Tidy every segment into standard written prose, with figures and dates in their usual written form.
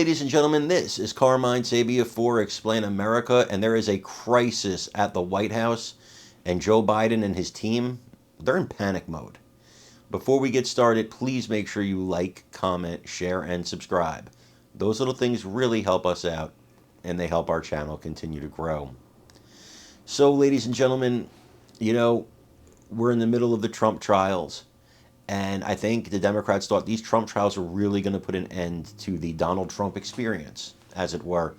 ladies and gentlemen, this is Carmine Sabia for Explain America, and there is a crisis at the White House, and Joe Biden and his team, they're in panic mode. Before we get started, please make sure you like, comment, share, and subscribe. Those little things really help us out, and they help our channel continue to grow. So, ladies and gentlemen, we're in the middle of the Trump trials. And I think the Democrats thought these Trump trials were really going to put an end to the Donald Trump experience, as it were.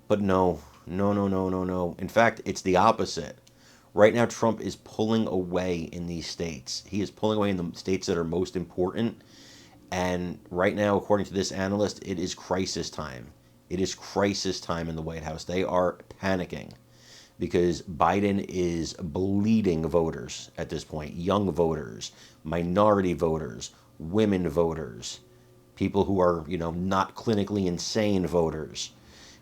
But no. In fact, it's the opposite. Right now, Trump is pulling away in these states. He is pulling away in the states that are most important. And right now, according to this analyst, it is crisis time. It is crisis time in the White House. They are panicking because Biden is bleeding voters at this point. Young voters, minority voters, women voters, people who are, not clinically insane voters,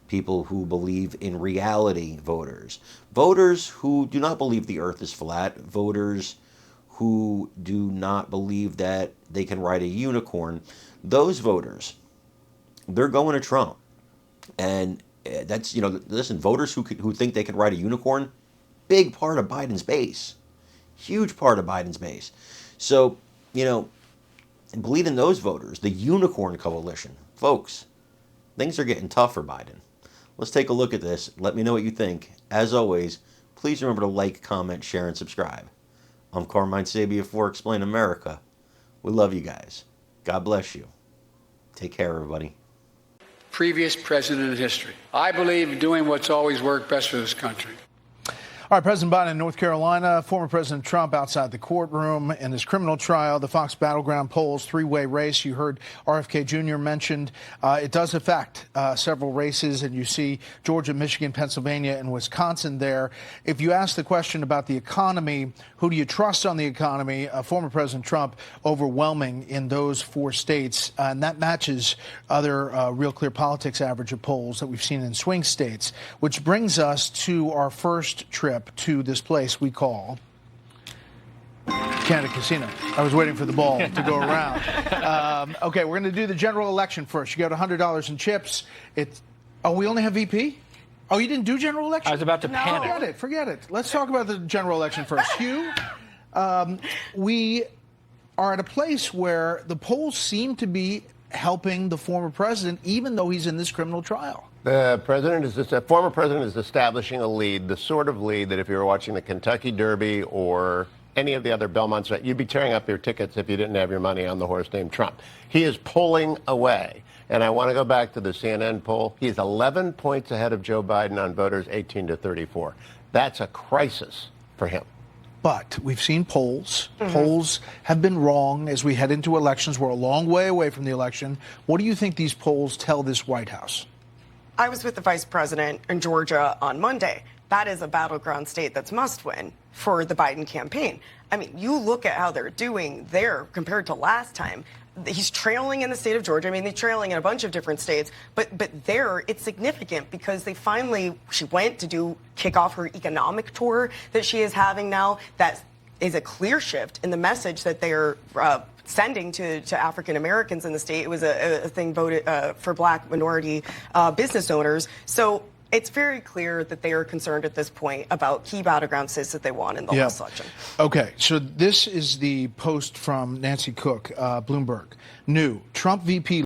people who believe in reality voters, voters who do not believe the earth is flat, voters who do not believe that they can ride a unicorn. Those voters, they're going to Trump. And that's, listen, voters who think they can ride a unicorn, big part of Biden's base, huge part of Biden's base. So, bleeding those voters, the unicorn coalition, folks, things are getting tough for Biden. Let's take a look at this. Let me know what you think. As always, please remember to like, comment, share, and subscribe. I'm Carmine Sabia for Explain America. We love you guys. God bless you. Take care, everybody. Previous president in history. I believe doing what's always worked best for this country. All right, President Biden in North Carolina, former President Trump outside the courtroom in his criminal trial, the Fox Battleground polls, three-way race. You heard RFK Jr. mentioned. It does affect several races, and you see Georgia, Michigan, Pennsylvania, and Wisconsin there. If you ask the question about the economy, who do you trust on the economy? Former President Trump overwhelming in those four states, and that matches other Real Clear Politics average of polls that we've seen in swing states, which brings us to our first trip to this place we call Canada Casino. I was waiting for the ball to go around. Okay, we're going to do the general election first. You got $100 in chips. We only have VP? Oh, you didn't do general election? I was about to panic. Forget it. Let's talk about the general election first. Hugh, we are at a place where the polls seem to be helping the former president, even though he's in this criminal trial. The former president is establishing a lead, the sort of lead that if you were watching the Kentucky Derby or any of the other Belmonts, you'd be tearing up your tickets if you didn't have your money on the horse named Trump. He is pulling away. And I want to go back to the CNN poll. He's 11 points ahead of Joe Biden on voters 18 to 34. That's a crisis for him. But we've seen polls. Polls have been wrong as we head into elections. We're a long way away from the election. What do you think these polls tell this White House? I was with the vice president in Georgia on Monday. That is a battleground state that's must win for the Biden campaign. I mean, you look at how they're doing there compared to last time. He's trailing in the state of Georgia. I mean, they're trailing in a bunch of different states. But there, it's significant because she went to kick off her economic tour that she is having now. That is a clear shift in the message that they're sending to African Americans in the state. It was a thing voted for black minority business owners. So it's very clear that they are concerned at this point about key battleground states that they won in the last election. Okay, so this is the post from Nancy Cook, Bloomberg. New Trump VP